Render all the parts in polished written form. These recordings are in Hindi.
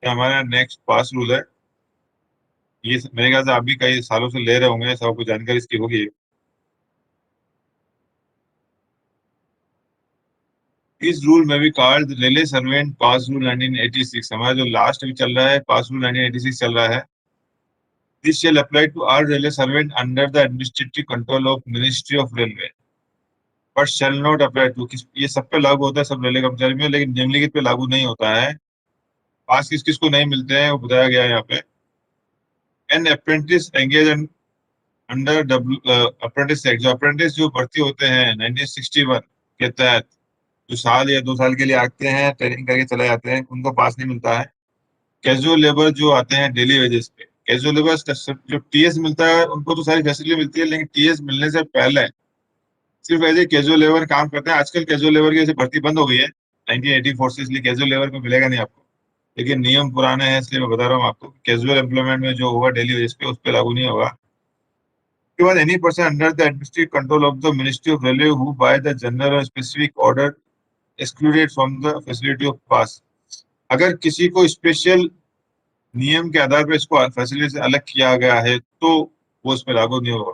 ये हमारा नेक्स्ट पास रूल है। ये मेरे ख्याल से आप भी कई सालों से ले रहे होंगे, सबको जानकारी इसकी होगी। इस रूल में भी कॉल्ड रेले सर्वेंट पास रूल 1986। हमारा जो लास्ट भी चल रहा है पास रूल 1986 चल रहा है। This shall apply to all railway servant under the administrative control of Ministry of Railway but shall not apply to। ये सब पे लागू होता है, सब रेलवे कर्मचारी में, लेकिन निम्नलिखित पे लागू नहीं होता है। पास किस किस को नहीं मिलते हैं वो बताया गया है यहाँ पे। An apprentice engage under apprentice act. जो अप्रेंटिस जो भर्ती होते हैं 1961 के तहत, जो साल या 2 साल के लिए आते हैं, ट्रेनिंग करके चले जाते हैं, उनको पास नहीं मिलता है। कैजुअल लेबर जो आते हैं डेली वेजेस पे, कैजुअल लेबर जो टीएस मिलता है उनको तो सारी फैसिलिटी मिलती है, लेकिन टीएस मिलने से पहले सिर्फ एज ए कैजुअल लेबर काम करते हैं। आजकल कैजुअल लेबर की ऐसी भर्ती बंद हो गई है 1984 से, इसलिए कैजुअल लेबर को मिलेगा नहीं आपको। लेकिन नियम पुराने हैं, इसलिए मैं बता रहा हूँ आपको। कैजुअल एम्प्लॉयमेंट में जो होगा डेली वेजेस पे, उस पर लागू नहीं होगा। उसके बाद any person under the administrative control of the ministry of railway who by the general और specific order excluded from the facility of pass. अगर किसी को स्पेशल नियम के आधार पर इसको फैसिलिटी से अलग किया गया है तो वो उस पर लागू नहीं होगा।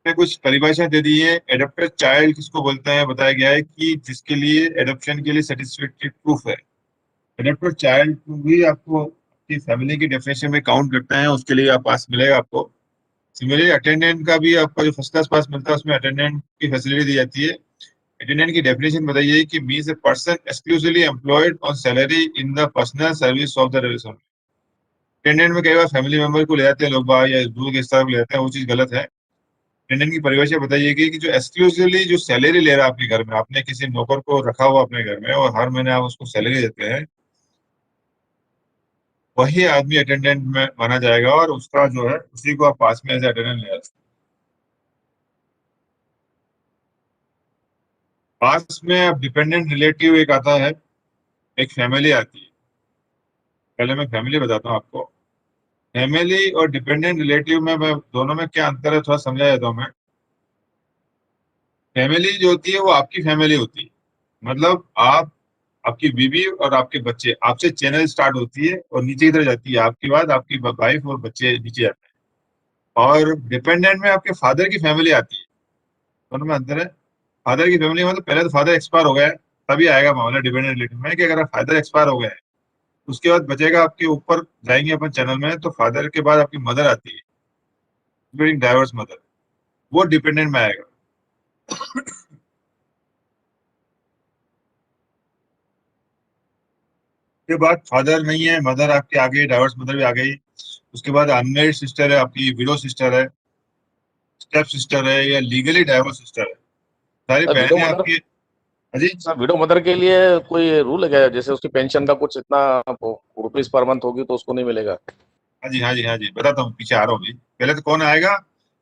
में कुछ परिभाषा दे दी है। एडॉप्टेड चाइल्ड किसको बोलते हैं बताया गया है कि जिसके लिए एडॉप्शन के लिए सेटिस्फैक्टरी प्रूफ है। एडॉप्टेड चाइल्ड भी आपको आपकी फैमिली की डेफिनेशन में काउंट करते हैं, उसके लिए आप पास मिलेगा आपको। सिमिलरली अटेंडेंट का भी आपका जो फर्स्ट क्लास पास मिलता है उसमें अटेंडेंट की फैसिलिटी दी जाती है। अटेंडेंट की डेफिनेशन बताइए कि means a person exclusively employed on salary in the personal service of the railway. Attendant में कई बार फैमिली मेंबर को ले जाते हैं लोग बाहर, या दूर के स्टाफ ले जाते हैं, वो चीज गलत है। अटेंडेंट की परिभाषा बताइएगी कि जो एक्सक्लूसिवली जो सैलरी ले रहा है आपके घर में, आपने किसी नौकर को रखा हुआ अपने घर में और हर महीने आप उसको सैलरी देते हैं, वही आदमी अटेंडेंट में माना जाएगा और उसका जो है उसी को आप पास में एज अटेंडेंट ले जाते हैं। पास में अब डिपेंडेंट रिलेटिव एक आता है, एक फैमिली आती है। पहले मैं फैमिली बताता हूँ आपको। फैमिली और डिपेंडेंट रिलेटिव में मैं दोनों में क्या अंतर है थोड़ा समझा देता हूँ मैं। फैमिली जो होती है वो आपकी फैमिली होती है, मतलब आप, आपकी बीवी और आपके बच्चे, आपसे चैनल स्टार्ट होती है और नीचे की तरफ जाती है, आपके बाद आपकी वाइफ और बच्चे नीचे जाते हैं। और डिपेंडेंट में आपके फादर की फैमिली आती है। दोनों में अंतर है। फादर की फैमिली मतलब पहले तो फादर एक्सपायर हो गया है, तभी आएगा मामला डिपेंडेंट रिलेटिव में कि अगर फादर एक्सपायर हो गए हैं, उसके बाद बचेगा आपके ऊपर जाएंगे अपन चैनल में, तो फादर के बाद आपकी मदर आती है, इंक्लूडिंग डाइवर्स मदर, वो डिपेंडेंट में आएगा। उसके बाद फादर नहीं है, मदर आपकी आ गई, डाइवर्स मदर भी आ गई। उसके बाद अनमेरिड सिस्टर है आपकी, विडो सिस्टर है, स्टेप सिस्टर है, या लीगली डाइवोर्स सिस्टर है, सारी सर विडो बहनें मदर, आपकी। हाँ जी, सर विडो मदर के लिए कोई रूल है क्या? जैसे उसकी पेंशन का कुछ इतना रुपीस पर मंथ होगी तो उसको नहीं मिलेगा? हाँ जी, हाँ जी, हाँ जी, बताता हूँ, पीछे आ रहा हूँ जी। पहले तो कौन आएगा?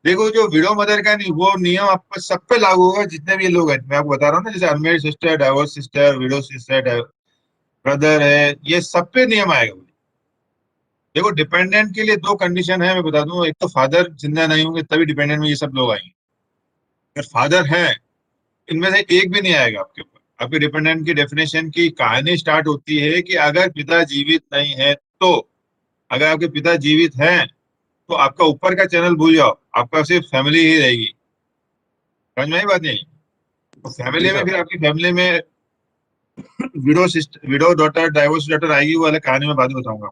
देखो, जो विडो मदर का नहीं, वो नियम आप पर सब पे लागू होगा, जितने भी ये लोग हैं। मैं आपको बता रहा हूँ ना, जैसे unmarried sister, divorce sister, widow sister, brother है, ये सब पे नियम आएगा। देखो, डिपेंडेंट के लिए दो कंडीशन है, मैं बता दूं। एक तो फादर जिंदा नहीं होंगे तभी डिपेंडेंट में ये सब लोग आएंगे। अगर फादर है, इनमें से एक भी नहीं आएगा आपके ऊपर। आपके डिपेंडेंट की डेफिनेशन की कहानी स्टार्ट होती है कि अगर पिता जीवित नहीं है तो। अगर आपके पिता जीवित हैं तो आपका ऊपर का चैनल भूल जाओ, आपका सिर्फ फैमिली ही रहेगी। समझ में आई बात? नहीं तो जी फैमिली में, सर। फिर आपकी फैमिली में window sister, window daughter, divorce daughter आएगी, वो अलग कहानी में बाद में बताऊंगा।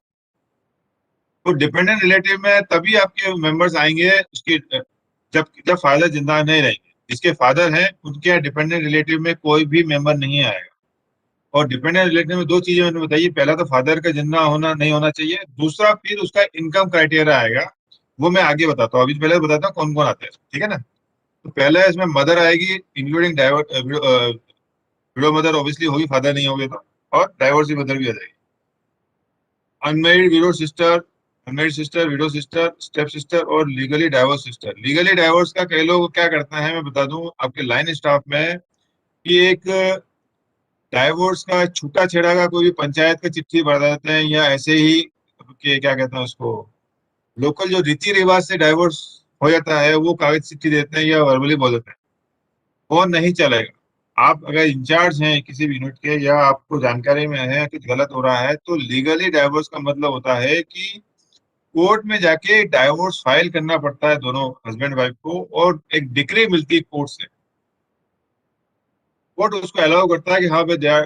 तो डिपेंडेंट रिलेटिव में तभी आपके मेंबर्स आएंगे उसके, जब जब फादर जिंदा नहीं रहेंगे। जिसके फादर हैं उनके यहाँ डिपेंडेंट रिलेटिव में कोई भी मेंबर नहीं आएगा। और डिपेंडेंट रिलेटिव में दो चीजें मैंने बताई, पहला तो फादर का जिंदा होना नहीं होना चाहिए, दूसरा फिर उसका इनकम क्राइटेरिया आएगा, वो मैं आगे बताता हूँ। अभी पहले बताता हूँ कौन कौन आते हैं, ठीक है ना। तो पहले इसमें मदर आएगी, इंक्लूडिंग विडो मदर ऑब्वियसली होगी, फादर नहीं होगे तो। और डाइवोर्स मदर भी आ जाएगी। Unmarried widow sister, unmarried sister, widow sister, step sister और legally divorce sister. Legally divorce का कई लोग क्या करते हैं मैं बता दूं आपके लाइन स्टाफ में, कि एक डाइवोर्स का छूटा छेड़ा का कोई भी पंचायत का चिट्ठी भर देते हैं, या ऐसे ही के क्या कहते हैं उसको, लोकल जो रीति रिवाज से डाइवोर्स हो जाता है वो कागज चिट्ठी देते हैं या वर्बली बोल देते हैं, वो नहीं चलेगा। आप अगर इंचार्ज हैं किसी भी यूनिट के या आपको जानकारी में है कुछ गलत हो रहा है, तो लीगली डाइवोर्स का मतलब होता है कि कोर्ट में जाके डाइवोर्स फाइल करना पड़ता है दोनों हस्बैंड वाइफ को, और एक डिक्री मिलती है कोर्ट से। कोर्ट उसको अलाउ करता है कि हाँ भाई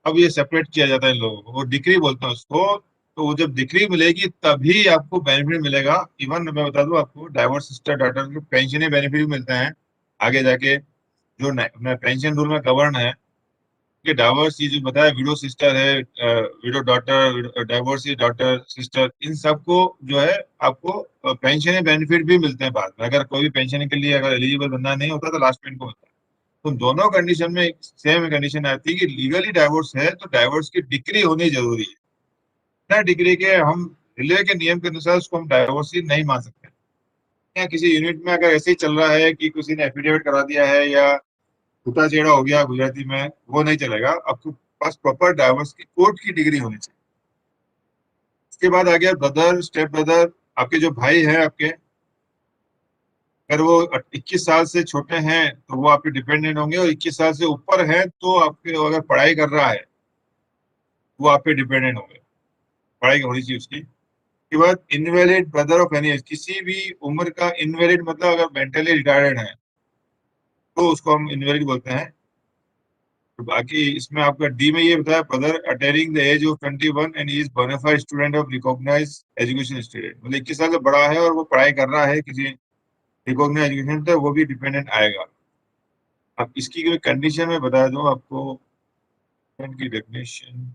अब ये सेपरेट किया जाता है इन लोगों को, वो डिक्री बोलते हैं उसको। तो वो जब डिक्री मिलेगी तभी आपको बेनिफिट मिलेगा। इवन मैं बता दूं आपको, डाइवोर्स सिस्टर डॉटर को पेंशन बेनिफिट भी मिलते हैं आगे जाके, जो अपना पेंशन रूल में गवर्न है कि डाइवोर्स, ये जो बताया विडो सिस्टर है, widow daughter, divorce daughter sister, इन सबको जो है आपको पेंशन बेनिफिट भी मिलते हैं बाद में। अगर कोई भी पेंशन के लिए अगर एलिजिबल बंदा नहीं होता तो लास्ट में इनको होता है। तो दोनों कंडीशन में सेम कंडीशन आती है कि लीगली डाइवोर्स है तो डाइवोर्स की डिक्री होनी जरूरी है। ना डिग्री के हम रिले के नियम के अनुसार उसको हम डाइवोर्स ही नहीं मान सकते। या किसी यूनिट में अगर ऐसे ही चल रहा है कि किसी ने एफिडेविट करा दिया है या छूटा-छेड़ा हो गया गुजराती में, वो नहीं चलेगा। आपके पास प्रॉपर डाइवोर्स की कोर्ट की डिग्री होनी चाहिए। उसके बाद आ गया ब्रदर, स्टेप ब्रदर, आपके जो भाई हैं आपके, अगर वो 21 साल से छोटे हैं तो वो आपके डिपेंडेंट होंगे, और 21 साल से ऊपर हैं तो आपके, अगर पढ़ाई कर रहा है वो आप पे डिपेंडेंट होंगे, पढ़ाई होनी चाहिए उसकी। के बाद invalid brother of any as, किसी भी उम्र का इनवैलिड मतलब अगर मेंटली रिटायर्ड है तो उसको हम इनवैलिड बोलते हैं। तो बाकी इसमें आपका डी में ये बताया, brother attaining the age of 21 and is bona fide student of recognised education institute, मतलब 21 साल से बड़ा है और वो पढ़ाई कर रहा है किसी रिकॉग्नाइज्ड एजुकेशन, तो वो भी डिपेंडेंट आएगा। अब इसकी कोई कंडीशन में बता दूं आपको, की डेफिनेशन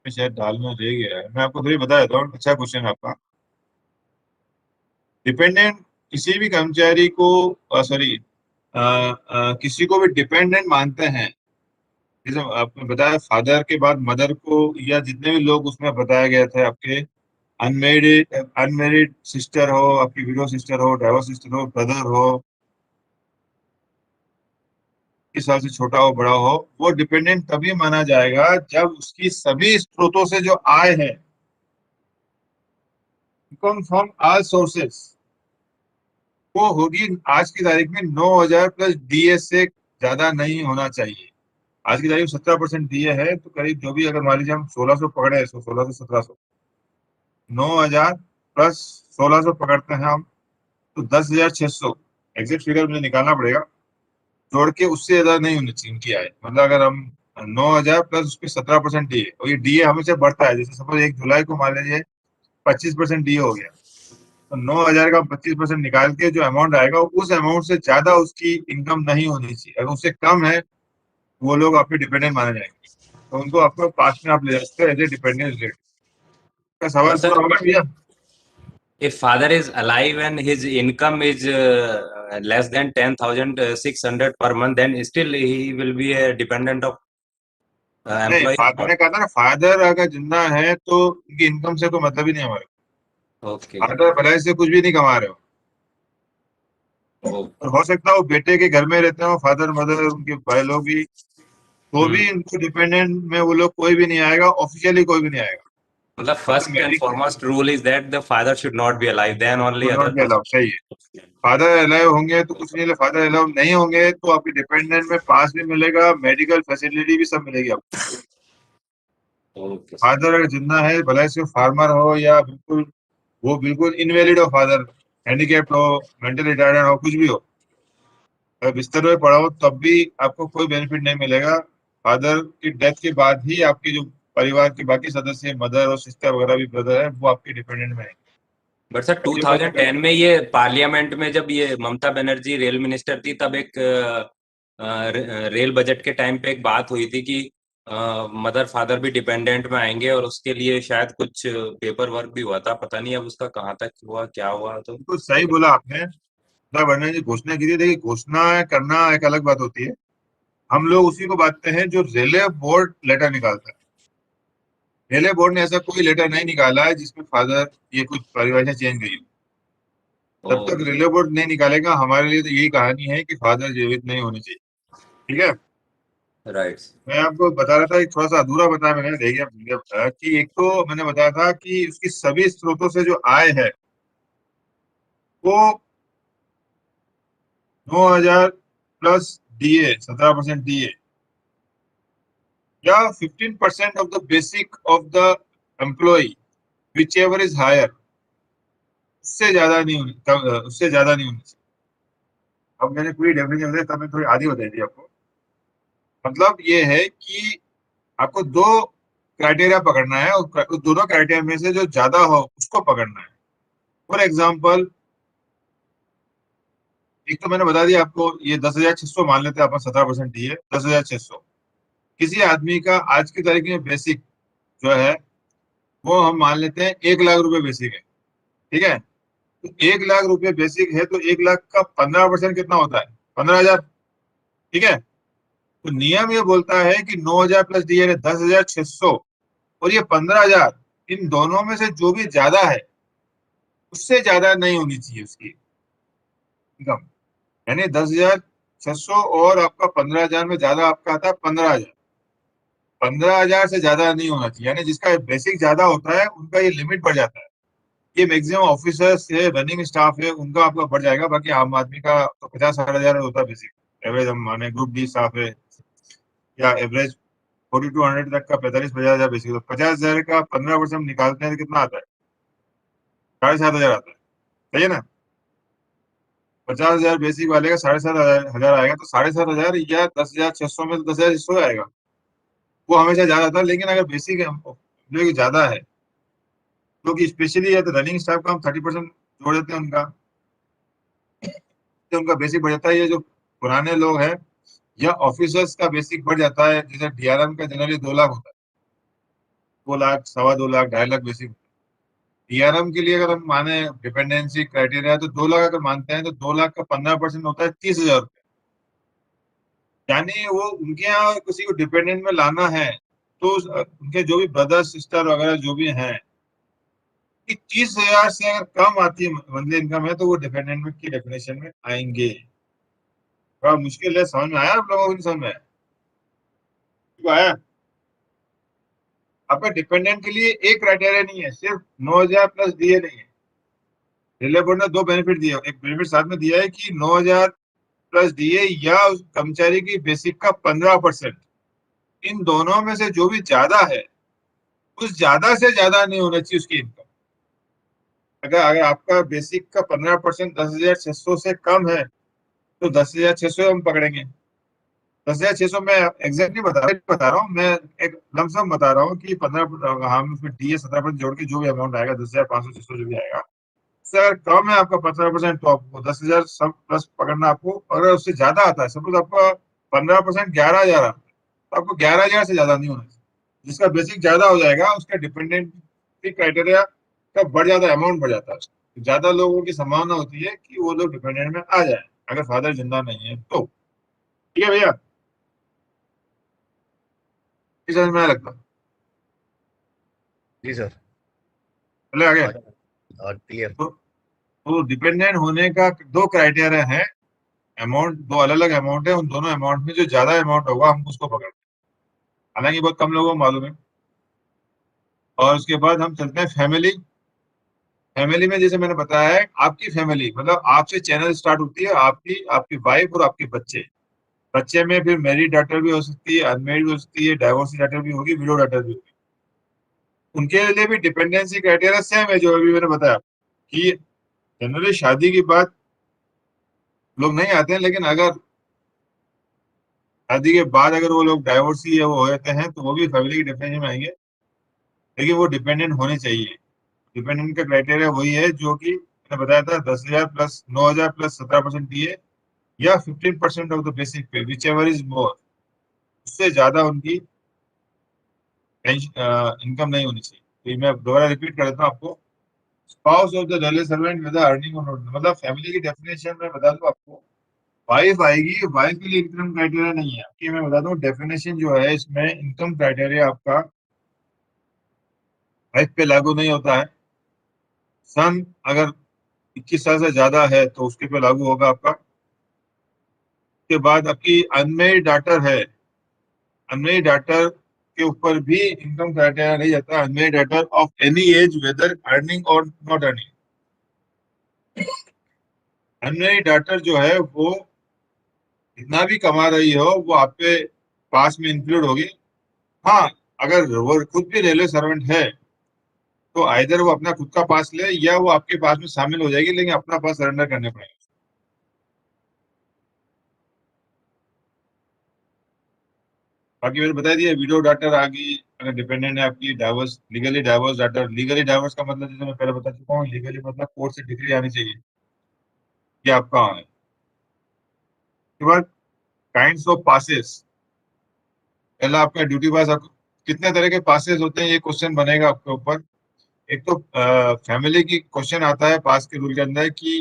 में शायद डालना रह गया है, मैं आपको थोड़ी बता देता हूँ। अच्छा क्वेश्चन है आपका। डिपेंडेंट किसी भी कर्मचारी को, सॉरी, किसी को भी डिपेंडेंट मानते हैं, जैसे आपने बताया फादर के बाद मदर को, या जितने भी लोग उसमें बताया गया थे आपके, अनमेरिड अनमेरिड सिस्टर हो, आपकी विडो सिस्टर हो, डाइवोर्स सिस्टर हो, ब्रदर हो, किस साल से छोटा हो बड़ा हो, वो डिपेंडेंट तभी माना जाएगा जब उसकी सभी स्रोतों से जो आय है, इनकम फ्रॉम ऑल सोर्सेस, वो होगी आज की तारीख में 9,000 प्लस डीए से ज्यादा नहीं होना चाहिए। आज की तारीख में 17% डीए है, तो करीब जो भी, अगर मान लीजिए हम 1600 पकड़े, 1600 1700, 9,000 प्लस 1600 पकड़ते हैं हम, तो 10,600 एग्जैक्ट फिगर मुझे निकालना पड़ेगा, जोड़ के उससे ज्यादा नहीं होनी चाहिए इनकी आय। मतलब अगर हम 9,000 प्लस उस पर 17% डीए, और ये डीए हमेशा बढ़ता है, जैसे सपोज 1 जुलाई को मान लीजिए 25% डीए हो गया, तो 9,000 का 25% निकाल के जो अमाउंट आएगा उस अमाउंट से ज्यादा उसकी इनकम नहीं होनी चाहिए। अगर उससे कम है, वो लोग आपके डिपेंडेंट माने जाएंगे, तो उनको आपको पास में आप ले सकते हो एज ए डिपेंडेंट रिलेटिव। का सवाल But पूरा sir, होगा भैया? if father is alive and his income is less than 10,600 per month, then still he will be a dependent of नहीं, employee or मैंने what? कहा था ना, फादर अगर जिंदा है तो उनकी इनकम से कोई मतलब ही नहीं हमारे। Okay. फादर भलाई से कुछ भी नहीं कमा रहे हो, Oh. और हो सकता है वो बेटे के घर में रहते हो, फादर मदर उनके भाई लोग भी, तो Hmm. भी उनको डिपेंडेंट में वो लोग कोई भी नहीं आएगा, ऑफिशियली कोई भी नहीं आएगा। The first and marriage foremost rule is that the father should not be alive. Then only will not other be allowed, सही है। फादर अलाउ होंगे तो कुछ नहीं, फादर अलाउ नहीं होंगे तो आपके डिपेंडेंट में पास भी मिलेगा, मेडिकल फैसिलिटी भी सब मिलेगी आपको। Okay, sir. फादर अगर जिंदा है, भले से फार्मर हो या बिल्कुल, वो बिल्कुल इनवैलिड हो, फादर हैंडीकैप्ड हो, मेंटल रिटायर्ड हो, कुछ भी हो, अगर बिस्तर में पड़ा हो तब भी आपको कोई बेनिफिट नहीं मिलेगा। फादर की डेथ के बाद ही आपके जो परिवार के बाकी सदस्य, मदर और सिस्टर वगैरह भी, ब्रदर है, वो आपके डिपेंडेंट में है। बट सर 2010 में ये पार्लियामेंट में जब ये ममता बनर्जी रेल मिनिस्टर थी, तब एक रेल बजट के टाइम पे एक बात हुई थी कि मदर फादर भी डिपेंडेंट में आएंगे, और उसके लिए शायद कुछ पेपर वर्क भी हुआ था, पता नहीं अब उसका कहाँ तक हुआ, क्या हुआ। तो बिल्कुल सही बोला आपने। ममता बनर्जी घोषणा की थी, देखिए घोषणा करना एक अलग बात होती है, हम लोग उसी को बांटते हैं जो रेलवे बोर्ड लेटर निकालता है। रेलवे बोर्ड ने ऐसा कोई लेटर नहीं निकाला है जिसमें फादर ये कुछ परिभाषा चेंज गई हो। जब तक रेलवे बोर्ड नहीं निकालेगा, हमारे लिए तो यही कहानी है कि फादर जीवित नहीं होने चाहिए। ठीक है। राइट। मैं आपको बता रहा था, एक थोड़ा सा अधूरा बताया मैंने, रह गया भूल गया बताया, कि एक तो मैंने बताया था कि उसकी सभी स्रोतों से जो आय है वो 9,000 प्लस डीए 17% डीए या 15% of the basic of the employ whichever is higher, उससे ज्यादा नहीं होनी, उससे ज्यादा नहीं होनी चाहिए। अब मैंने पूरी डेफिनेशन बताई, तब मैं थोड़ी आधी बताई थी आपको। मतलब ये है कि आपको दो क्राइटेरिया पकड़ना है, उस दोनों क्राइटेरिया में से जो ज्यादा हो उसको पकड़ना है। फॉर एग्जाम्पल, एक तो मैंने बता दिया आपको, ये 10,600 मान लेते हैं अपन, 17% डी है 10,600। किसी आदमी का आज की तारीख में बेसिक जो है वो हम मान लेते हैं 1 लाख रुपए बेसिक है, ठीक है। तो 1 लाख रुपए बेसिक है, तो 1 लाख का 15% कितना होता है? 15,000, ठीक है। तो नियम ये बोलता है कि 9,000 प्लस डी है 10,600, और ये 15,000, इन दोनों में से जो भी ज्यादा है उससे ज्यादा नहीं होनी चाहिए उसकी इनकम। यानी 10,600 और आपका 15,000 में ज्यादा आपका आता है 15,000। 15,000 से ज्यादा नहीं होना चाहिए, यानी जिसका बेसिक ज्यादा होता है उनका ये लिमिट बढ़ जाता है। ये मैक्सिमम ऑफिसर्स है, रनिंग स्टाफ है, उनका आपका बढ़ जाएगा। बाकी आम आदमी का तो 50-60 हजार होता है बेसिक एवरेज। हम माने ग्रुप डी स्टाफ है या एवरेज 4200 तक का 45-50 हजार बेसिक, तो 50,000 का 15% निकालते हैं तो कितना आता है? 7,500 आता है, सही है ना। 50,000 बेसिक वाले का 7,500 आएगा, तो 7,500 या 10,600 में तो 10,600 आएगा, वो हमेशा ज्यादा आता है। लेकिन अगर बेसिक जो कि ज्यादा है, क्योंकि स्पेशली है तो रनिंग स्टाफ का हम 30% जोड़ देते हैं उनका, तो उनका बेसिक बढ़ जाता है। ये जो पुराने लोग हैं या ऑफिसर्स का बेसिक बढ़ जाता है, जैसे डीआरएम का जनरली 2 लाख होता है, 2 लाख, 2.25 लाख, 2.5 लाख बेसिक। डीआरएम के लिए अगर हम माने डिपेंडेंसी क्राइटेरिया, तो 2 लाख अगर मानते हैं तो 2 लाख का 15% होता है 30,000। यानी वो उनके यहाँ किसी को डिपेंडेंट में लाना है, तो उनके जो भी ब्रदर सिस्टर वगैरह जो भी हैं कि 30,000 से अगर कम आती है मंथली इनकम है, तो वो डिपेंडेंट में की डेफिनेशन में आएंगे। थोड़ा मुश्किल है, समझ में आया आप लोगों को? नहीं समझ में आया? क्यों आया? आपका डिपेंडेंट के लिए एक क्राइटेरिया नहीं है, सिर्फ 9,000 प्लस डीए नहीं है। रेलवे बोर्ड ने दो बेनिफिट दिए, एक बेनिफिट साथ में दिया है कि 9,000 प्लस डीए या उस कर्मचारी की बेसिक का 15%, इन दोनों में से जो भी ज्यादा है उस ज्यादा से ज्यादा नहीं होना चाहिए उसकी इनकम। अगर अगर आपका बेसिक का 15% 10,600 से कम है, तो 10,600 हम पकड़ेंगे। 10,600 में एग्जैक्टली बता रहा हूँ मैं, एक लमसम बता रहा हूँ कि 15 हम उसमें डीए 17% जोड़ के जो भी अमाउंट आएगा, 10,500 600 जो भी आएगा, उससे अगर कम है आपका 15%, तो आपको 10,000 सब प्लस पकड़ना आपको। अगर उससे ज्यादा आता है, सपोज आपका 15% 11,000 आता है, तो आपको 11,000 से ज्यादा नहीं होना चाहिए। जिसका बेसिक ज्यादा हो जाएगा उसका डिपेंडेंट क्राइटेरिया का बढ़ जाता है, अमाउंट बढ़ जाता है। तो ज्यादा लोगों की संभावना होती है कि वो लोग डिपेंडेंट में आ जाए, अगर फादर जिंदा नहीं है तो। ठीक है भैया, इस समझ में आया लगता? जी सर। चले आगे। क्लियर। तो डिपेंडेंट होने का दो क्राइटेरिया है, अमाउंट, दो अलग अलग अमाउंट है, उन दोनों अमाउंट में जो ज्यादा अमाउंट होगा हम उसको पकड़ते हैं। हालांकि बहुत कम लोगों को मालूम है। और उसके बाद हम चलते हैं फैमिली। फैमिली में जैसे मैंने बताया है, आपकी फैमिली मतलब आपसे चैनल स्टार्ट होती है, आपकी आपकी वाइफ और आपके बच्चे। बच्चे में फिर मैरिड डॉटर भी हो सकती है, अनमेरिड भी हो सकती है, डाइवोर्स डॉटर भी होगी, विडो डॉटर भी होगी। उनके लिए भी डिपेंडेंसी क्राइटेरिया सेम है जो अभी मैंने बताया, कि जनरली शादी के बाद लोग नहीं आते हैं, लेकिन अगर शादी के बाद अगर वो लोग डाइवोर्सी है वो हो जाते हैं, तो वो भी फैमिली की डेफिनेशन में आएंगे। लेकिन वो डिपेंडेंट होने चाहिए। डिपेंडेंट का क्राइटेरिया वही है जो कि मैंने बताया था, 10,000 प्लस 9,000 प्लस 17% दिए या 15% ऑफ द बेसिक पे, विच एवर इज मोर, उससे ज्यादा उनकी इनकम नहीं होनी चाहिए। तो मैं दोबारा रिपीट कर देता हूँ आपको। Spouse of the railway servant whether earning or not, मतलब फैमिली की डेफिनेशन में बता दूं आपको, वाइफ आएगी, वाइफ के लिए इनकम क्राइटेरिया नहीं है आपकी। मैं बता दूं डेफिनेशन जो है इसमें, इनकम क्राइटेरिया आपका वाइफ पे लागू नहीं होता है। सन अगर 21 साल से ज्यादा है तो उसके पे लागू होगा आपका। उसके बाद आपकी अनमेरिड डॉटर है, अनमेरिड डाटर के ऊपर भी इनकम क्राइटेरिया नहीं जाता। Unmarried daughter of any age whether earning or not earning. Unmarried daughter जो है वो जितना भी कमा रही हो वो आप पे पास में इंक्लूड होगी। हाँ, अगर वो खुद भी रेलवे सर्वेंट है तो आइदर वो अपना खुद का पास ले या वो आपके पास में शामिल हो जाएगी, लेकिन अपना पास सरेंडर करने पड़ेगा। बाकी मैंने बता दिया, विडो डाटर आ गई अगर डिपेंडेंट है आपकी। Diverse, legally diverse daughter. Legally diverse का मतलब जैसे मैं पहले बता चुका हूँ, लीगली मतलब कोर्ट से डिग्री आनी चाहिए कि आप कहाँ है। उसके बाद काइंड्स ऑफ पासेस। पहला आपका ड्यूटी पास। कितने तरह के पासेस होते हैं ये क्वेश्चन बनेगा आपके ऊपर। एक तो फैमिली की क्वेश्चन आता है पास के रूल के अंदर कि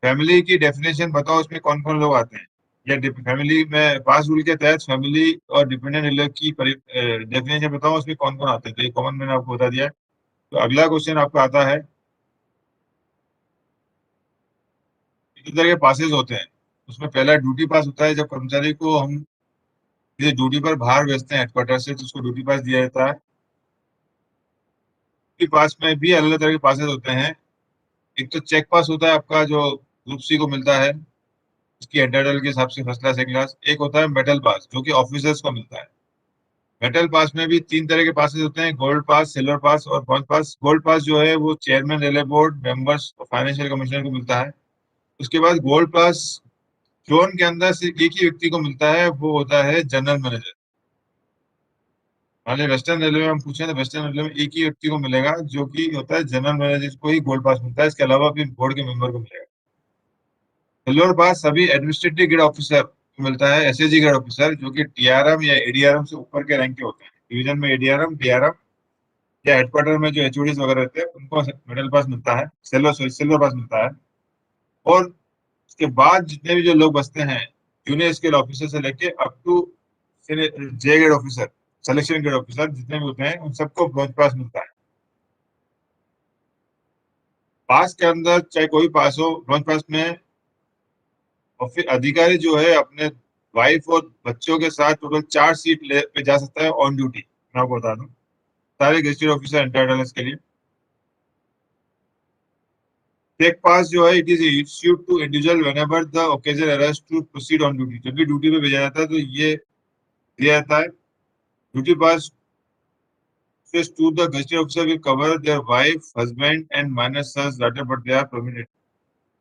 फैमिली की डेफिनेशन बताओ, उसमें कौन कौन लोग आते हैं। या फैमिली में पास रूल के तहत फैमिली और डिपेंडेंट रिलेटिव की डेफिनेशन बताओ, उसमें कौन कौन आते हैं। तो ये कॉमन मैंने आपको बता दिया है। तो अगला क्वेश्चन आपका आता है कितने तरह के पासेस होते हैं। उसमें पहला ड्यूटी पास होता है। जब कर्मचारी को हम किसी ड्यूटी पर बाहर भेजते हैं हेडक्वार्टर से तो उसको ड्यूटी पास दिया जाता है। ड्यूटी पास में भी अलग अलग तरह के पासेस होते हैं। एक तो चेक पास होता है आपका, जो ग्रुप सी को मिलता है उसकी एंटाइटल के हिसाब से, फर्स्ट क्लास सेकंड क्लास। एक होता है मेटल पास जो कि ऑफिसर्स को मिलता है। मेटल पास में भी तीन तरह के पासेस होते हैं, गोल्ड पास, सिल्वर पास और ब्रॉन्ज पास। गोल्ड पास जो है वो चेयरमैन रेलवे बोर्ड मेंबर्स और फाइनेंशियल कमिश्नर को मिलता है। उसके बाद गोल्ड पास जोन के अंदर सिर्फ एक ही व्यक्ति को मिलता है, वो होता है जनरल मैनेजर। मान लीजिए वेस्टर्न रेलवे में हम पूछें तो वेस्टर्न रेलवे में एक ही व्यक्ति को मिलेगा जो कि होता है जनरल मैनेजर को ही गोल्ड पास मिलता है। इसके अलावा भी बोर्ड के मेंबर को मिलेगा। सिल्वर पास सभी एडमिनिस्ट्रेटिव ग्रेड ऑफिसर को मिलता है। एसएजी ग्रेड ऑफिसर जो कि टीआरएम या एडीआरएम से ऊपर के रैंक के होते हैं। डिवीजन में एडीआरएम, डीआरएम या हेडक्वार्टर में जो एचओडीज वगैरह रहते हैं उनको मिडिल पास मिलता है, सिल्वर पास मिलता है। और उसके बाद जितने भी जो लोग बचते हैं जूनियर स्केल ऑफिसर से लेके up to J grade officer, selection grade officer जितने भी होते हैं उन सबको ब्रॉन्ज पास मिलता है। पास के अंदर चाहे कोई पास हो, ब्रॉन्ज पास में और फिर अधिकारी जो है अपने वाइफ और बच्चों के साथ टोटल 4 सीट ले पे जा सकता है ऑन ड्यूटी। मैं आपको बता दूं सारे गेस्टेड ऑफिसर एंटाइटल है इसके लिए। टेक पास जो है it is issued to individual whenever the occasion arise to proceed on duty. जब भी ड्यूटी पे भेजा जाता है तो ये दिया जाता है। Duty pass to the gazetted officer will cover their wife, husband and minor sons daughter, but they are permitted।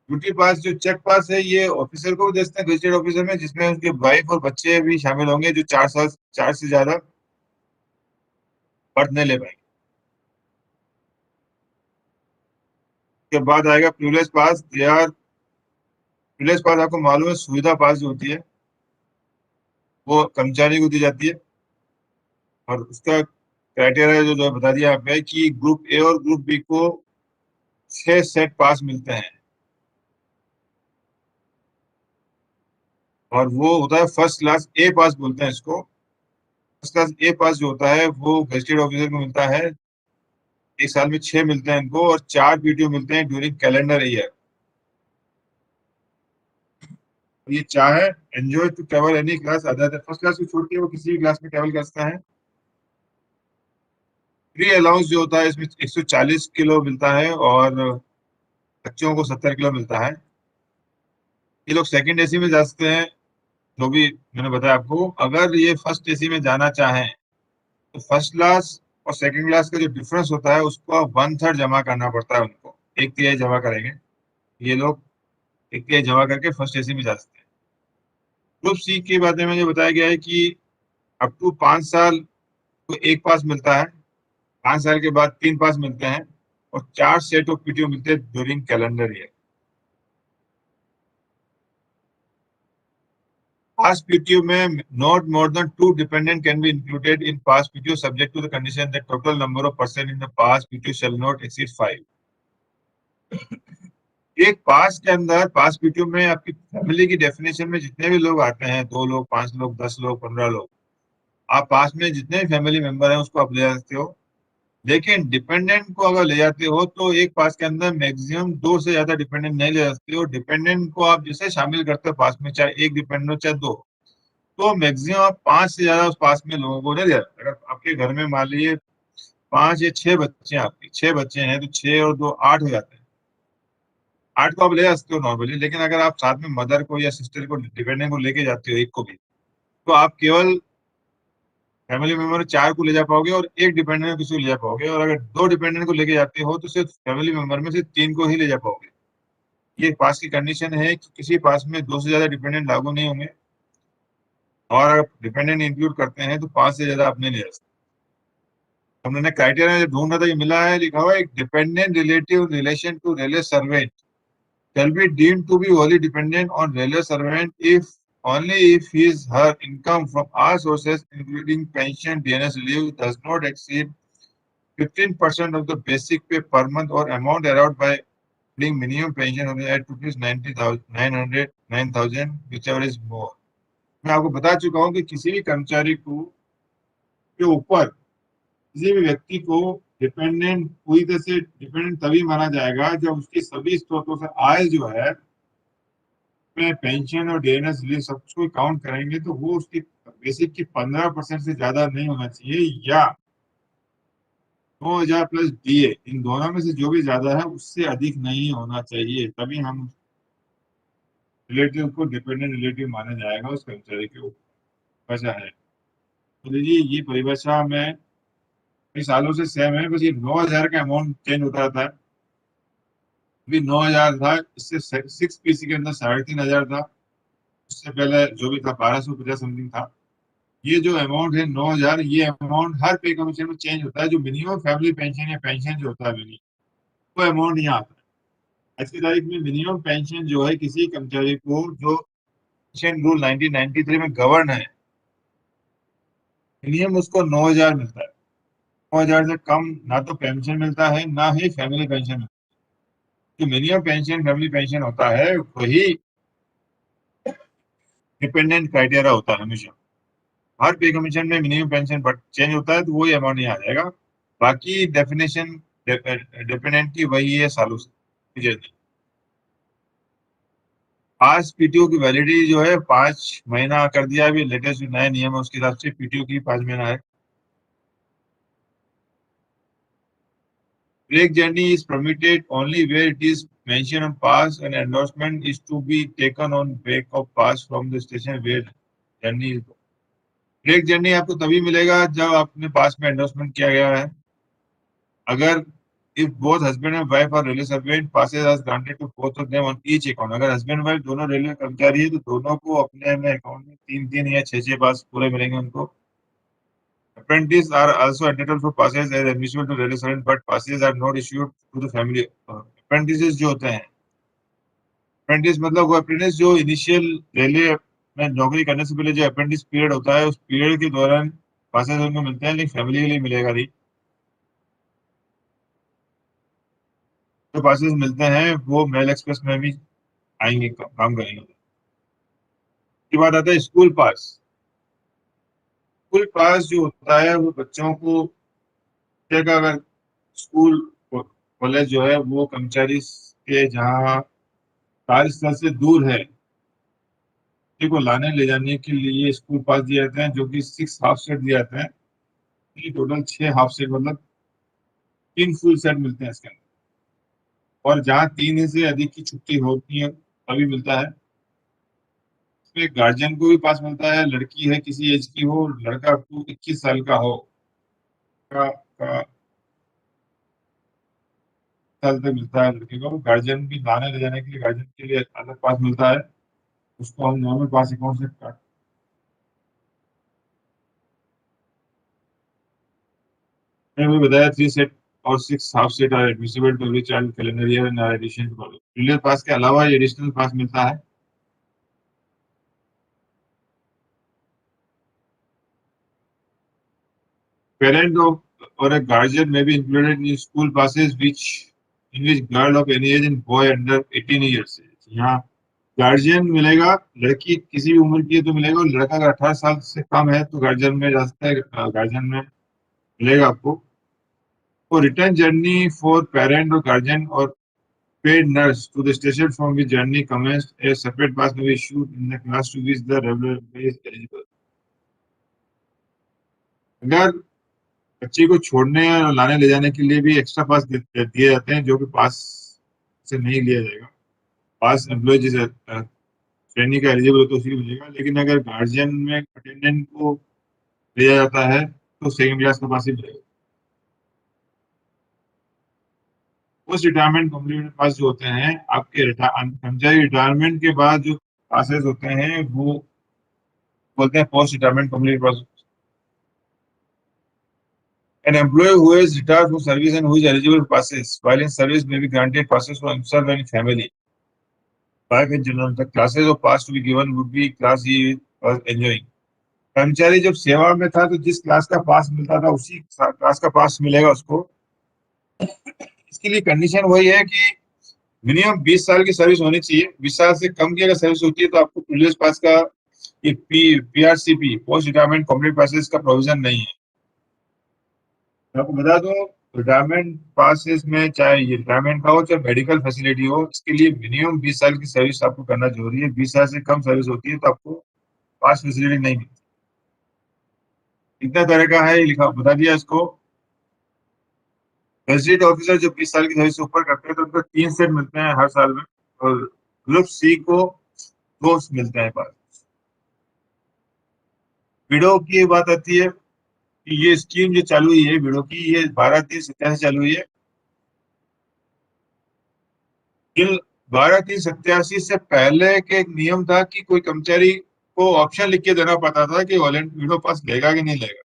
Duty पास जो चेक पास है ये ऑफिसर को भी देते हैं गेजेटेड ऑफिसर में, जिसमें उनके वाइफ और बच्चे भी शामिल होंगे जो 4 साल 4 से ज्यादा बर्थ नहीं ले पाएंगे। के बाद आएगा प्रिविलेज पास। यार प्रिविलेज पास आपको मालूम है सुविधा पास जो होती है वो कर्मचारी को दी जाती है। और उसका क्राइटेरिया जो बता दिया आपने कि ग्रुप ए और ग्रुप बी को 6 सेट पास मिलते हैं। और वो होता है फर्स्ट क्लास ए पास बोलते हैं इसको। फर्स्ट क्लास ए पास जो होता है वो गेजेटेड ऑफिसर को मिलता है। एक साल में 6 मिलते हैं इनको और 4 पीटीओ मिलते हैं ड्यूरिंग कैलेंडर ईयर। ये चाहे enjoy to travel any class other first class को छोड़ के वो किसी भी क्लास में ट्रेवल कर सकता है। फ्री अलाउंस जो होता है इसमें 140 किलो मिलता है और बच्चों को 70 किलो मिलता है। ये लोग सेकंड एसी में जा सकते हैं। जो भी मैंने बताया आपको, अगर ये फर्स्ट एसी में जाना चाहें तो फर्स्ट क्लास और सेकंड क्लास का जो डिफरेंस होता है उसको 1/3 जमा करना पड़ता है उनको। 1/3 जमा करेंगे ये लोग, 1/3 जमा करके फर्स्ट एसी में जा सकते हैं। ग्रुप सी के बारे में जो बताया गया है कि अप टू 5 साल को एक पास मिलता है, 5 साल के बाद 3 पास मिलते हैं और 4 सेट ऑफ पीटीओ मिलते हैं ड्यूरिंग कैलेंडर ईयर। पास पीटीओ में not more than 2 dependent can be included in pass PTO subject to the condition that total number of person in the pass PTO shall not exceed 5। एक पास के अंदर पास पीटीओ में आपकी फैमिली की डेफिनेशन में जितने भी लोग आते हैं, 2 लोग, 5 लोग, 10 लोग, 15 लोग, आप पास में जितने भी फैमिली मेंबर हैं उसको आप ले जा सकते हो। लेकिन डिपेंडेंट को अगर ले जाते हो तो एक पास के अंदर मैक्सिमम 2 से ज्यादा डिपेंडेंट नहीं ले सकते हो। डिपेंडेंट को आप जैसे शामिल करते हो पास में, चाहे एक डिपेंडेंट हो चाहे 2, तो मैक्सिमम आप 5 से ज्यादा उस पास में लोगों को नहीं दे। अगर आपके घर में मान लीजिए 5 या 6 बच्चे हैं, आपके 6 बच्चे हैं, तो 6 और 2 8 हो जाते हैं। 8 को आप ले जा सकते हो नॉर्मली, लेकिन अगर आप साथ में मदर को या सिस्टर को, डिपेंडेंट को लेके जाते हो, एक को भी, तो आप केवल फैमिली मेंबर 4 को ले जा पाओगे और एक डिपेंडेंट किसी को ले जा पाओगे। और अगर 2 डिपेंडेंट को लेके जाते हो तो सिर्फ फैमिली मेंबर में से 3 को ही ले जा पाओगे। ये पास की कंडीशन है कि किसी पास में 2 से ज्यादा डिपेंडेंट लागू नहीं होंगे, और अगर डिपेंडेंट इंक्लूड करते हैं तो 5 से ज्यादा आप नहीं ले जा सकते। हमने क्राइटेरिया जो ढूंढ रहा था, ये मिला है, लिखा हुआ है dependent relative relation to railway servant shall be deemed to be wholly dependent on railway servant if only if his her income from all sources including pension DNS leave does not exceed 15% of the basic pay per month or amount allowed by being minimum pension at rupees 90,900 whichever is more। मैं आपको बता चुका हूँ कि किसी भी कर्मचारी को के ऊपर किसी भी व्यक्ति को डिपेंडेंट पूरी तरह से डिपेंडेंट तभी माना जाएगा जब उसकी सभी स्रोतों से आय जो है, में पेंशन और डीएनएस लिए सब कुछ काउंट करेंगे तो वो उसकी बेसिक की 15% से ज्यादा नहीं होना चाहिए, या 9,000 प्लस डीए, इन दोनों में से जो भी ज्यादा है उससे अधिक नहीं होना चाहिए, तभी हम रिलेटिव को डिपेंडेंट रिलेटिव माना जाएगा उस कर्मचारी के ऊपर। वैसा है तो देखिए, ये परिभाषा में कई सालों से सेम है, बस ये 9,000 का अमाउंट चेंज होता रहता है। अभी 9,000 था, इससे 6 पीसी के अंदर 3,500 था, उससे पहले जो भी था 1,250 समथिंग था। ये जो अमाउंट है 9,000, ये अमाउंट हर पे कमीशन में चेंज होता है। जो मिनिमम फैमिली पेंशन या पेंशन जो होता है मिनिमम, वो अमाउंट यहाँ आता है। आज की तारीख में मिनिमम पेंशन जो है किसी कर्मचारी को, जो पेंशन रूल 1993 में गवर्न है, मिनिमम उसको 9,000 मिलता है। 9,000 से कम ना तो पेंशन मिलता है, ना ही फैमिली पेंशन मिलता है। जो मिनिमम पेंशन फैमिली पेंशन होता है वही डिपेंडेंट क्राइटेरिया होता है हमेशा। हर पे कमीशन में मिनिमम पेंशन बट चेंज होता है तो वही अमाउंट नहीं आ जाएगा। बाकी डेफिनेशन डिपेंडेंट की वही है सालों से। आज पीटीओ की वैलिडिटी जो है 5 महीना कर दिया, अभी लेटेस्ट जो नए नियम है उसके हिसाब से पीटीओ की 5 महीना है। Break journey is permitted only where it is mention on pass and endorsement is to be taken on back of pass from the station where journey is. Break journey आपको तभी मिलेगा जब आपने पास में एंडोर्समेंट किया गया है। अगर if both husband and wife are railway servant, passes as granted to both of them on each account। अगर husband वाइफ दोनों रेलवे कर्मचारी है तो दोनों को अपने अपने अकाउंट में 3 या 6 पास पूरे मिलेंगे उनको। Apprentices are also entitled for passes as admissible to railway servant, but passes are not issued to the family। Apprentices जो होते हैं, apprentice मतलब वो apprentice जो इनिशियल रेलवे में नौकरी करने से पहले जो अप्रेंटिस पीरियड होता है, उस पीरियड के दौरान पासेस उनको मिलते हैं, लेकिन फैमिली के लिए मिलेगा नहीं। जो पासेस मिलते हैं वो मेल एक्सप्रेस में भी आएंगे, काम करेंगे। की बात आता है स्कूल पास। स्कूल पास जो होता है वो बच्चों को, अगर स्कूल कॉलेज जो है वो कर्मचारी के जहाँ कार्यस्थल से दूर है, को लाने ले जाने के लिए स्कूल पास दिए जाते हैं, जो कि 6 हाफ सेट दिए जाते हैं। टोटल 6 हाफ सेट मतलब 3 फुल सेट मिलते हैं इसके अंदर। और जहाँ 3 से अधिक की छुट्टी होती है तभी मिलता है। इसमें गार्जियन को भी पास मिलता है, लड़की है किसी एज की हो, लड़का अप टू 21 साल का हो, का साल तक मिलता है लड़के को। गार्जियन भी लाने ले जाने के लिए गार्जियन के लिए अलग पास मिलता है, उसको हम नॉर्मल पास अकाउंट से काट। मैंने बताया 3 सेट और 6 half set are admissible to every child calendar year in addition to regular pass के अलावा ये एडिशनल पास मिलता है। Parent of or a guardian may be included in school passes in which girl of any age and boy under 18 years। यहाँ गार्जियन मिलेगा, लड़की किसी भी उम्र की है तो मिलेगा, और लड़का अगर 18 साल से कम है तो गार्जियन में जा सकता है, गार्जियन में मिलेगा आपको। और रिटर्न जर्नी फॉर पेरेंट और गार्जियन और paid nurse to the station from which journey commenced, a separate pass may be issued in the class to which the regular is eligible. अगर बच्चे को छोड़ने और लाने ले जाने के लिए भी एक्स्ट्रा पास दिए जाते हैं, जो कि पास से नहीं लिया जाएगा। पास एम्प्लॉय जिस ट्रेनिंग का एलिजिबल हो तो उसी को मिलेगा, लेकिन अगर गार्जियन में अटेंडेंट को लिया जाता है तो सेकंड क्लास का पास ही मिलेगा। पोस्ट रिटायरमेंट कम्प्लीमेंट पास जो होते हैं आपके कर्मचारी रिटायरमेंट के बाद जो पासेस होते हैं वो बोलते हैं post retirement complement pass. An employee who is retired from service and who is eligible for passes while in service may be granted passes for himself and family. Back in general, the classes of pass to be given would be class he was enjoying. कर्मचारी जब सेवा में था तो जिस क्लास का पास मिलता था उसी क्लास का पास मिलेगा उसको। इसके लिए कंडीशन वही है कि मिनिमम 20 साल की सर्विस होनी चाहिए। 20 साल से कम की अगर सर्विस होती है तो आपको प्रीवियस पास का ये पीआरसीपी पोस्ट रिटायरमेंट कंप्लीट पासेस का प्रोविजन नहीं है। आपको बता दो रिटायरमेंट पासेस में चाहे ये रिटायरमेंट का हो चाहे मेडिकल फैसिलिटी हो, इसके लिए मिनिमम 20 साल की सर्विस आपको करना जरूरी है। 20 साल से कम सर्विस होती है तो आपको पास फैसिलिटी नहीं मिलती। कितना तरह का है ये लिखा बता दिया इसको। रेजिडेंट ऑफिसर जो 20 साल की सर्विस से ऊपर करते हैं तो उनको 3 सेट मिलते हैं हर साल में, और ग्रुप सी को 2 मिलते हैं पास। विडो की बात आती है कि ये स्कीम जो चालू हुई है विडो की, ये 12/3/87 चालू हुई है। 12/3/87 से पहले के एक नियम था कि कोई कर्मचारी को ऑप्शन लिख के देना पड़ता था कि विडो पास लेगा कि नहीं लेगा।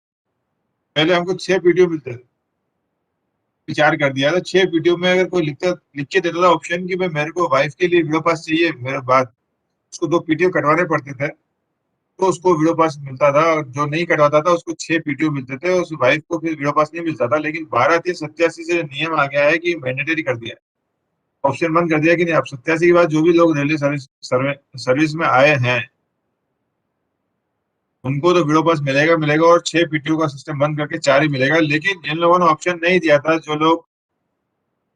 पहले हमको 6 पीटीओ मिलते थे। विचार कर दिया था 6 पीटीओ में अगर कोई लिख के देता था ऑप्शन कि भाई मेरे को वाइफ के लिए विडो पास चाहिए, मेरे बाद उसको 2 पीटीओ कटवाने पड़ते थे तो उसको विडो पास मिलता था, और जो नहीं कटवाता था उसको 6 पीटीओ मिलते थे, उस वाइफ को फिर विडो पास नहीं मिलता था। लेकिन 12/3/87 से नियम आ गया है कि मैंडेटरी कर दिया है, ऑप्शन बंद कर दिया कि नहीं, अब 87 के बाद जो भी लोग रेलवे सर्विस में आए हैं उनको तो विडो पास मिलेगा मिलेगा, और 6 पीटीओ का सिस्टम बंद करके 4 ही मिलेगा। लेकिन जिन लोगों ने ऑप्शन नहीं दिया था, जो लोग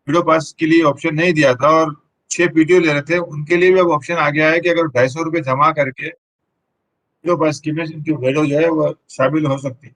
विडो पास के लिए ऑप्शन नहीं दिया था और 6 पीटीओ ले रहे थे, उनके लिए भी अब ऑप्शन आ गया है कि अगर 250 रुपये जमा करके विडो पास स्कीम में उनकी विडो जो है वो शामिल हो सकती है।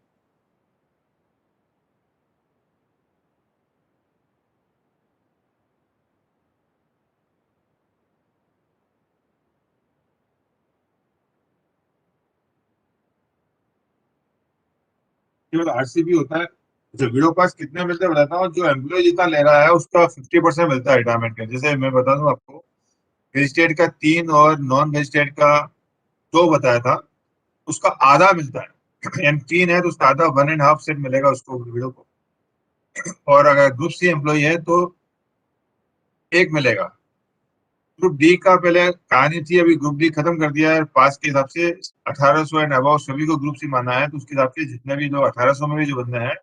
केवल आरसीबी होता है। जो विडो पास कितने मिलते हैं बताता हूँ। जो एम्प्लॉय जितना ले रहा है उसका 50% मिलता है रिटायरमेंट का। जैसे मैं बता दूं आपको, वेजिटेड का 3 और नॉन वेजिटेड का 2 बताया था, उसका आधा मिलता है। यानी 3 है तो उसका आधा 1.5 सेट मिलेगा उसको विडो को। और अगर ग्रुप सी एम्प्लॉय है तो 1 मिलेगा। ग्रुप डी का पहले कहानी थी, अभी ग्रुप डी खत्म कर दिया है पास के हिसाब से। 1800 एंड अबाउ सभी को ग्रुप सी माना है, तो उसके हिसाब से जितने भी लोग 1800 में भी जो बंदे हैं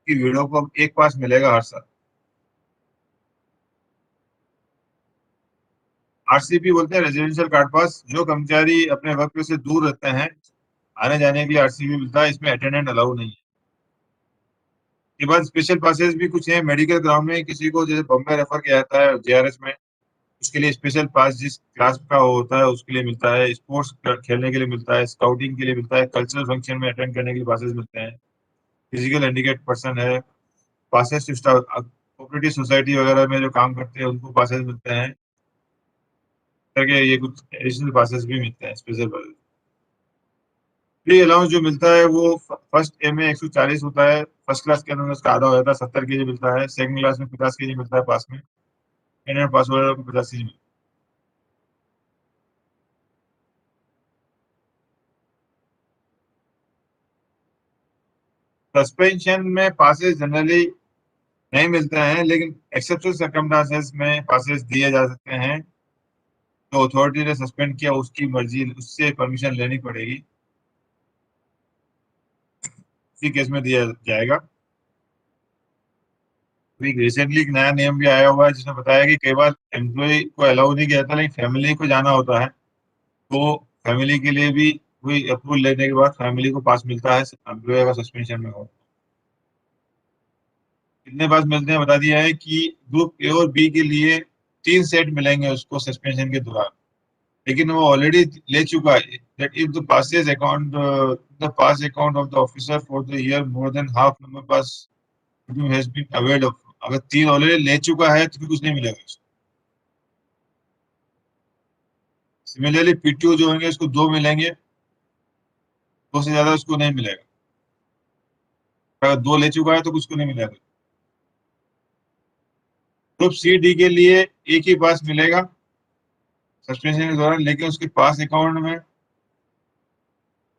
कि विडो को अब 1 पास मिलेगा हर साल। आरसीपी बोलते हैं रेजिडेंशियल कार्ड पास। जो कर्मचारी अपने वर्क प्लेस से दूर रहते हैं, आने जाने के लिए आरसीपी मिलता है, इसमें अटेंडेंट अलाउ नहीं है। के बाद स्पेशल पासेस भी कुछ हैं। मेडिकल ग्राउंड में किसी को जैसे बॉम्बे रेफर किया जाता है जेआरएस में, उसके लिए स्पेशल पास जिस क्लास का होता है उसके लिए मिलता है। स्पोर्ट्स खेलने के लिए मिलता है, स्काउटिंग के लिए मिलता है, कल्चरल फंक्शन में अटेंड करने के लिए पासेस मिलते हैं। फिजिकल हैंडीकैप पर्सन है, पासेस टू कोऑपरेटिव सोसाइटी वगैरह में जो काम करते हैं उनको पासेस मिलते हैं। करके ये कुछ एडिशनल पासेस भी मिलते हैं स्पेशल पासेस। फ्री अलाउंस जो मिलता है वो फर्स्ट ए में 140 होता है, फर्स्ट क्लास के अंदर उसका आधा हो जाता है, 70 केजी मिलता है। सेकंड क्लास में 50 केजी मिलता है पास में, इंडियन पास वाले को 50 केजी मिलता है। सस्पेंशन में पासेस जनरली नहीं मिलते हैं, लेकिन एक्सेप्शनल सर्कमस्टांसेस में पासेस दिए जा सकते हैं। तो अथॉरिटी ने सस्पेंड किया, उसकी मर्जी, उससे परमिशन लेनी पड़ेगी, उसी केस में दिया जाएगा। अभी रिसेंटली एक नया नियम भी आया हुआ है जिसने बताया कि कई बार एम्प्लॉय को अलाउ नहीं किया जाता, लेकिन फैमिली को जाना होता है तो फैमिली के लिए भी कोई अप्रूवल लेने के बाद फैमिली को पास मिलता है एम्प्लॉय का सस्पेंशन में हो। कितने पास मिलते हैं बता दिया है कि ग्रुप ए और बी के लिए 3 सेट मिलेंगे उसको सस्पेंशन के दौरान, लेकिन वो ऑलरेडी ले चुका है। That if the passes account the pass account of the officer for the year more than half number pass has been awarded of, अगर 3 ऑलरेडी ले चुका है तो फिर कुछ नहीं मिलेगा उसको। सिमिलरली पीटीओ जो होंगे उसको 2 मिलेंगे, 2 से ज्यादा उसको नहीं मिलेगा। अगर 2 ले चुका है तो कुछ को नहीं मिलेगा। ग्रुप सी डी के लिए एक ही पास मिलेगा सस्पेंशन के दौरान, लेकिन उसके पास अकाउंट में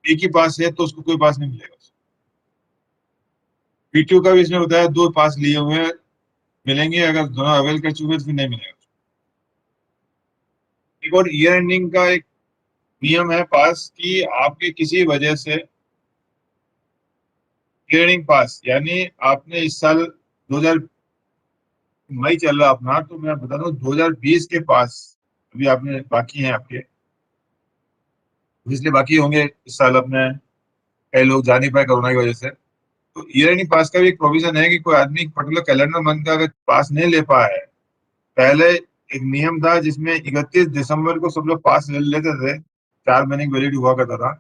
एक ही पास है तो उसको कोई पास नहीं मिलेगा। पीटीओ का भी इसमें बताया 2 पास लिए हुए हैं, मिलेंगे, अगर दोनों अवेल कर चुके तो फिर नहीं मिलेगा। एक और ईयर एंडिंग का एक नियम है पास की, आपके किसी वजह से ट्रेडिंग पास, यानी आपने इस साल 2000 मई चल रहा अपना, तो मैं बता दूं 2020 के पास अभी आपने बाकी हैं आपके, इसलिए बाकी होंगे इस साल अपने, कई लोग जा नहीं पाए कोरोना की वजह से। तो ईयर एंडिंग पास का भी एक प्रोविजन है कि कोई आदमी पर्टिकुलर कैलेंडर मंथ का अगर पास नहीं ले पाया है, पहले एक नियम था जिसमें 31 दिसंबर को सब लोग पास ले लेते थे, 4 महीने की वैलिड हुआ करता था।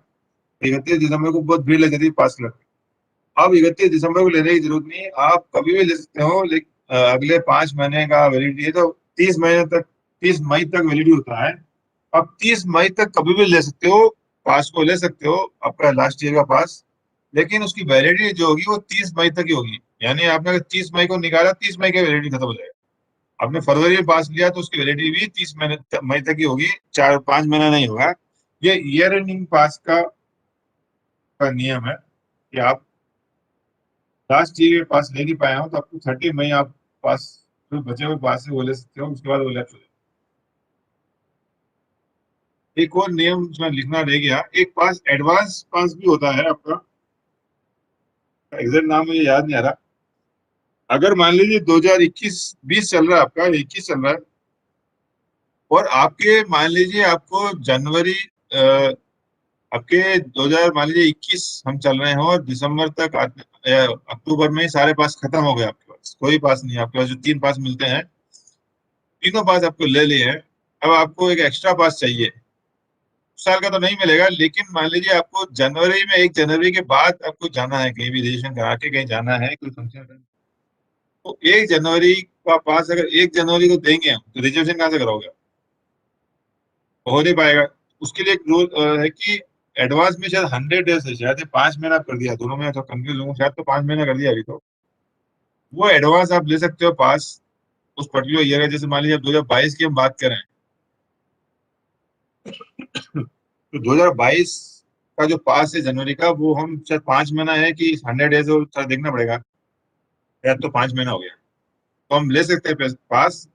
31 दिसंबर को बहुत भीड़ लगती थी पास लेने। अब 31 दिसंबर को लेने की जरूरत नहीं है, आप कभी भी ले सकते हो, लेकिन अगले 5 महीने का वैलिडिटी है तो 30 महीने तक, 30 मई तक वैलिडिटी होता है। आप 30 मई तक कभी भी ले सकते हो, पास को ले सकते हो, आपका लास्ट ईयर का पास, लेकिन उसकी वैलिडिटी जो होगी वो 30 मई तक ही होगी। यानी आपने अगर 30 मई को निकाला, 30 मई की वैलिडिटी खत्म हो जाएगी। आपने फरवरी में पास लिया तो उसकी वैलिडिटी भी 30 मई तक ही होगी, 4-5 महीना नहीं होगा। ये ईयर एंडिंग पास का नियम है कि आप लास्ट ईयर पास ले नहीं पाए हो तो आपको 30 मई आप पास, जो बचे हुए पास है वो ले सकते हो, उसके बाद वो लैप्स हो जाएगा। एक और नियम उसमें लिखना रह गया, एक पास एडवांस पास भी होता है आपका, एग्जैक्ट नाम मुझे याद नहीं आ रहा। अगर मान लीजिए 2021-20 चल रहा है, आपका 21 चल रहा है, और आपके मान लीजिए आपको जनवरी आपके 2000 मान लीजिए 21 हम चल रहे हो और दिसंबर तक अक्टूबर में ही सारे पास खत्म हो गए, आपके पास कोई पास नहीं है, आपके पास जो 3 पास मिलते हैं तीनों पास आपको ले लिए हैं। अब आपको एक एक्स्ट्रा पास चाहिए, साल का तो नहीं मिलेगा, लेकिन मान लीजिए आपको जनवरी में 1 जनवरी के बाद आपको जाना है कहीं भी, रजिस्ट्रेशन करा के कहीं जाना है कोई फंक्शन, तो 1 जनवरी का पास अगर 1 जनवरी को देंगे हम तो रिजर्वेशन कहाँ से करोगे? हो नहीं पाएगा। उसके लिए एक रूल है कि एडवांस में शायद 100 डेज है, शायद 5 महीना कर दिया, दोनों में तो कंफ्यूज हूँ, शायद तो 5 महीना कर दिया अभी। तो वो एडवांस आप ले सकते हो पास उस पर्टिकुलर ईयर का। जैसे मान लीजिए 2022 की हम बात करें तो 2022 का जो पास है जनवरी का, वो हम शायद 5 महीना है कि 100 डेज, और देखना पड़ेगा, शायद तो 5 महीना हो गया, तो हम ले सकते हैं पास।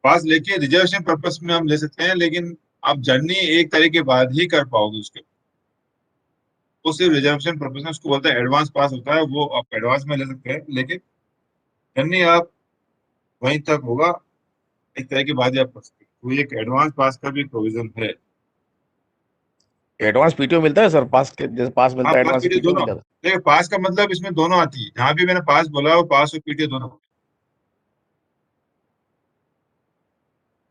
पास लेके रिजर्वेशन पर्पस में हम ले सकते हैं, लेकिन आप जर्नी 1 तारीख के बाद ही कर पाओगे उसके, वो सिर्फ रिजर्वेशन पर्पस में, उसको बोलते हैं एडवांस पास होता है, वो आप एडवांस में ले सकते हैं, लेकिन जर्नी आप वहीं तक होगा 1 तारीख के बाद ही आप कर सकते हैं। तो ये एक एडवांस पास का भी प्रोविजन है। एडवांस पीटीओ मिलता है सर, पास के जैसे पास हाँ, मिलता है पास एडवांस पीटीओ पीटीओ दोनों, मिल जाता देखिए पास का मतलब इसमें दोनों आती है, जहाँ भी मैंने पास बोला वो पास और पीटीओ दोनों।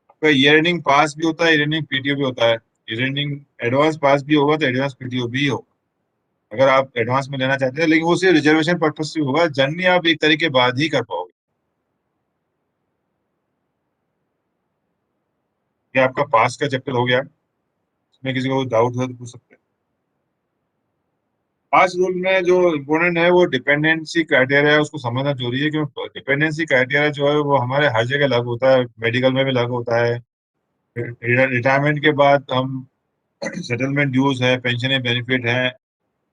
आपका ईयर एंडिंग पास भी होता है, ईयर एंडिंग पीटीओ भी होता है। ईयर एंडिंग एडवांस पास भी होगा तो एडवांस पीटीओ भी होगा, अगर आप एडवांस में लेना चाहते हैं, लेकिन वो सिर्फ रिजर्वेशन पर्पज से होगा, जर्नी आप 1 तारीख के बाद ही कर पाओगे। ये आपका पास का चैप्टर हो गया, इसमें किसी को डाउट हो तो पूछ सकते हैं। पास रूल में जो इम्पोर्टेंट है वो डिपेंडेंसी क्राइटेरिया है, उसको समझना जरूरी है, क्योंकि डिपेंडेंसी क्राइटेरिया जो है वो हमारे हर जगह लागू होता है, मेडिकल में भी लागू होता है, रिटायरमेंट के बाद हम सेटलमेंट ड्यूज है, पेंशन बेनिफिट है,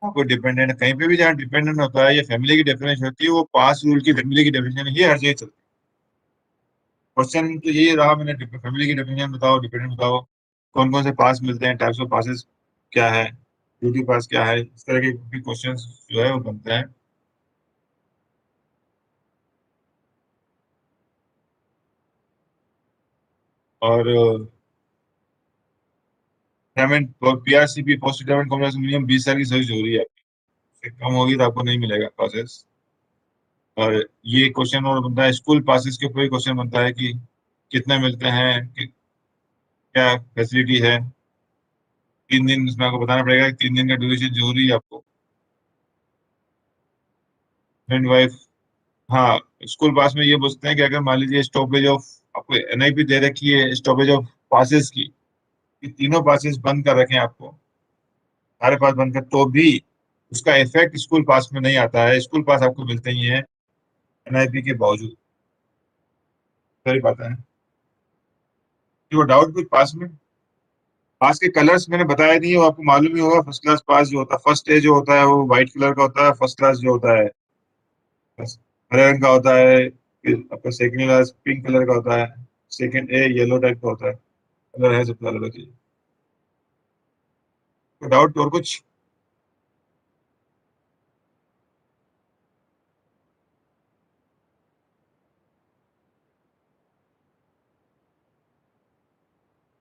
कोई डिपेंडेंट कहीं पे भी जहाँ डिपेंडेंट होता है, ये फैमिली की डेफिनेशन होती है, वो पास रूल की फैमिली की डेफिनेशन ही हर जगह चलती है। क्वेश्चन तो यही रहा, मैंने फैमिली की डेफिनेशन बताओ, डिपेंडेंट बताओ, कौन कौन से पास मिलते हैं, टाइप्स ऑफ पासेस क्या है, ड्यूटी पास क्या है, इस तरह के भी क्वेश्चन जो है वो बनते हैं। और पीआरसीपी पोस्ट रिटायरमेंट कॉम्प्लेक्स मिनिमम 20 साल की सर्विस हो रही है, इससे कम होगी तो आपको नहीं मिलेगा पासेस। और ये क्वेश्चन और बनता है, स्कूल पासेस के ऊपर क्वेश्चन बनता है कि कितने मिलते हैं, क्या फैसिलिटी है। 3 दिन इसमें आपको बताना पड़ेगा कि 3 दिन का ड्यूरेशन जरूरी है आपको। फ्रेंड वाइफ, हाँ, स्कूल पास में ये पूछते हैं कि अगर मान लीजिए स्टॉपेज ऑफ, आपको एनआईपी दे रखी है स्टॉपेज ऑफ पासेस की, कि तीनों पासेस बंद कर रखे हैं आपको, सारे पास बंद कर, तो भी उसका इफेक्ट स्कूल पास में नहीं आता है। स्कूल पास आपको मिलते ही है एनआईपी के बावजूद। सारी बातें हैं। वो डाउट कुछ पास में, पास के कलर्स मैंने बताया नहीं, वो आपको मालूम ही होगा। फर्स्ट क्लास पास जो होता है, फर्स्ट ए जो होता है वो व्हाइट कलर का होता है, फर्स्ट क्लास जो होता है बस हरे रंग का होता है। फिर आपका सेकंड क्लास पिंक कलर का होता है, सेकंड ए येलो टाइप का होता है। कलर है सबसे अलग चीज। तो डाउट और कुछ?